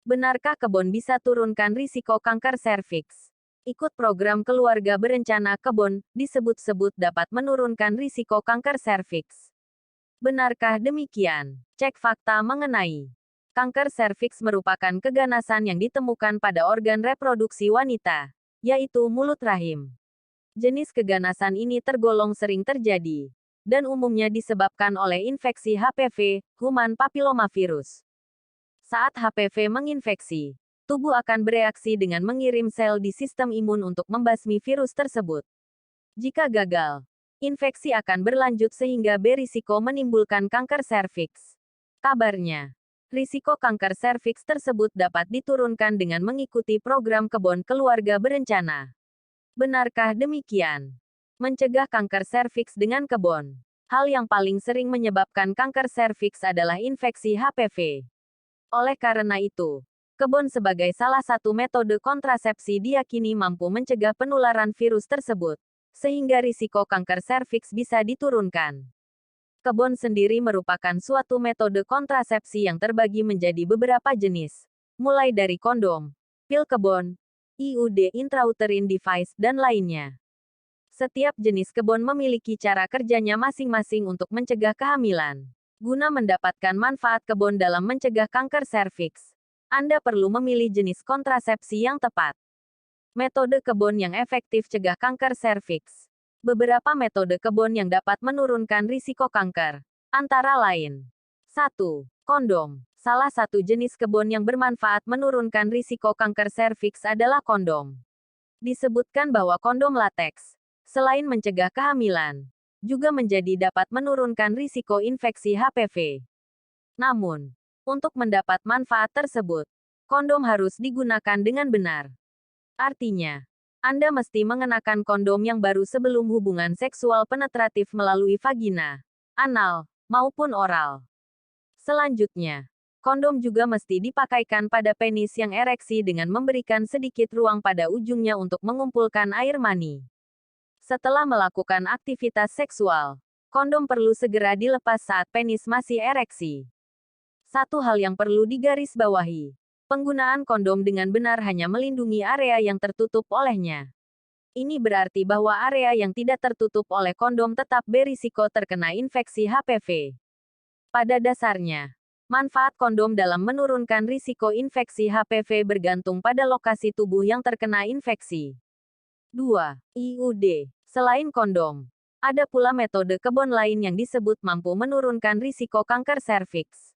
Benarkah kebon bisa turunkan risiko kanker serviks? Ikut program keluarga berencana kebon, disebut-sebut dapat menurunkan risiko kanker serviks. Benarkah demikian? Cek fakta mengenai kanker serviks merupakan keganasan yang ditemukan pada organ reproduksi wanita, yaitu mulut rahim. Jenis keganasan ini tergolong sering terjadi, dan umumnya disebabkan oleh infeksi HPV, human papillomavirus. Saat HPV menginfeksi, tubuh akan bereaksi dengan mengirim sel di sistem imun untuk membasmi virus tersebut. Jika gagal, infeksi akan berlanjut sehingga berisiko menimbulkan kanker serviks. Kabarnya, risiko kanker serviks tersebut dapat diturunkan dengan mengikuti program kebon keluarga berencana. Benarkah demikian? Mencegah kanker serviks dengan kebon. Hal yang paling sering menyebabkan kanker serviks adalah infeksi HPV. Oleh karena itu, kebon sebagai salah satu metode kontrasepsi diyakini mampu mencegah penularan virus tersebut, sehingga risiko kanker serviks bisa diturunkan. Kebon sendiri merupakan suatu metode kontrasepsi yang terbagi menjadi beberapa jenis, mulai dari kondom, pil kebon, IUD intrauterine device, dan lainnya. Setiap jenis kebon memiliki cara kerjanya masing-masing untuk mencegah kehamilan. Guna mendapatkan manfaat kebon dalam mencegah kanker serviks, Anda perlu memilih jenis kontrasepsi yang tepat. Metode kebon yang efektif cegah kanker serviks. Beberapa metode kebon yang dapat menurunkan risiko kanker, antara lain: 1. Kondom. Salah satu jenis kebon yang bermanfaat menurunkan risiko kanker serviks adalah kondom. Disebutkan bahwa kondom lateks, selain mencegah kehamilan, juga menjadi dapat menurunkan risiko infeksi HPV. Namun, untuk mendapat manfaat tersebut, kondom harus digunakan dengan benar. Artinya, Anda mesti mengenakan kondom yang baru sebelum hubungan seksual penetratif melalui vagina, anal, maupun oral. Selanjutnya, kondom juga mesti dipakaikan pada penis yang ereksi dengan memberikan sedikit ruang pada ujungnya untuk mengumpulkan air mani. Setelah melakukan aktivitas seksual, kondom perlu segera dilepas saat penis masih ereksi. Satu hal yang perlu digarisbawahi, penggunaan kondom dengan benar hanya melindungi area yang tertutup olehnya. Ini berarti bahwa area yang tidak tertutup oleh kondom tetap berisiko terkena infeksi HPV. Pada dasarnya, manfaat kondom dalam menurunkan risiko infeksi HPV bergantung pada lokasi tubuh yang terkena infeksi. 2. IUD. Selain kondom, ada pula metode kebon lain yang disebut mampu menurunkan risiko kanker serviks.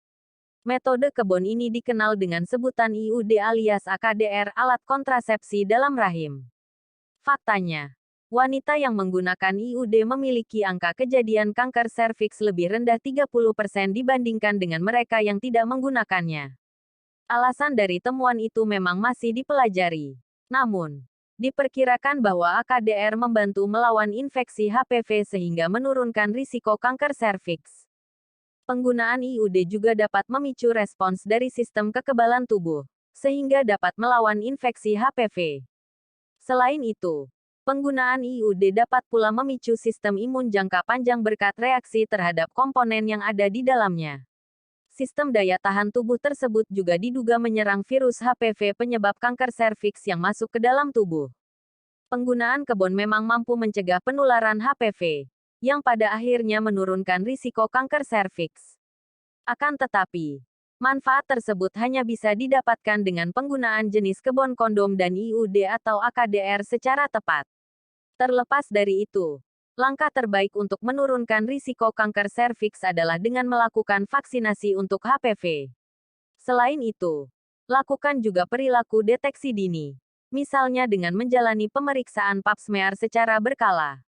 Metode kebon ini dikenal dengan sebutan IUD alias AKDR, alat kontrasepsi dalam rahim. Faktanya, wanita yang menggunakan IUD memiliki angka kejadian kanker serviks lebih rendah 30% dibandingkan dengan mereka yang tidak menggunakannya. Alasan dari temuan itu memang masih dipelajari. Namun, diperkirakan bahwa AKDR membantu melawan infeksi HPV sehingga menurunkan risiko kanker serviks. Penggunaan IUD juga dapat memicu respons dari sistem kekebalan tubuh, sehingga dapat melawan infeksi HPV. Selain itu, penggunaan IUD dapat pula memicu sistem imun jangka panjang berkat reaksi terhadap komponen yang ada di dalamnya. Sistem daya tahan tubuh tersebut juga diduga menyerang virus HPV penyebab kanker serviks yang masuk ke dalam tubuh. Penggunaan kebon memang mampu mencegah penularan HPV, yang pada akhirnya menurunkan risiko kanker serviks. Akan tetapi, manfaat tersebut hanya bisa didapatkan dengan penggunaan jenis kebon kondom dan IUD atau AKDR secara tepat. Terlepas dari itu, langkah terbaik untuk menurunkan risiko kanker serviks adalah dengan melakukan vaksinasi untuk HPV. Selain itu, lakukan juga perilaku deteksi dini, misalnya dengan menjalani pemeriksaan pap smear secara berkala.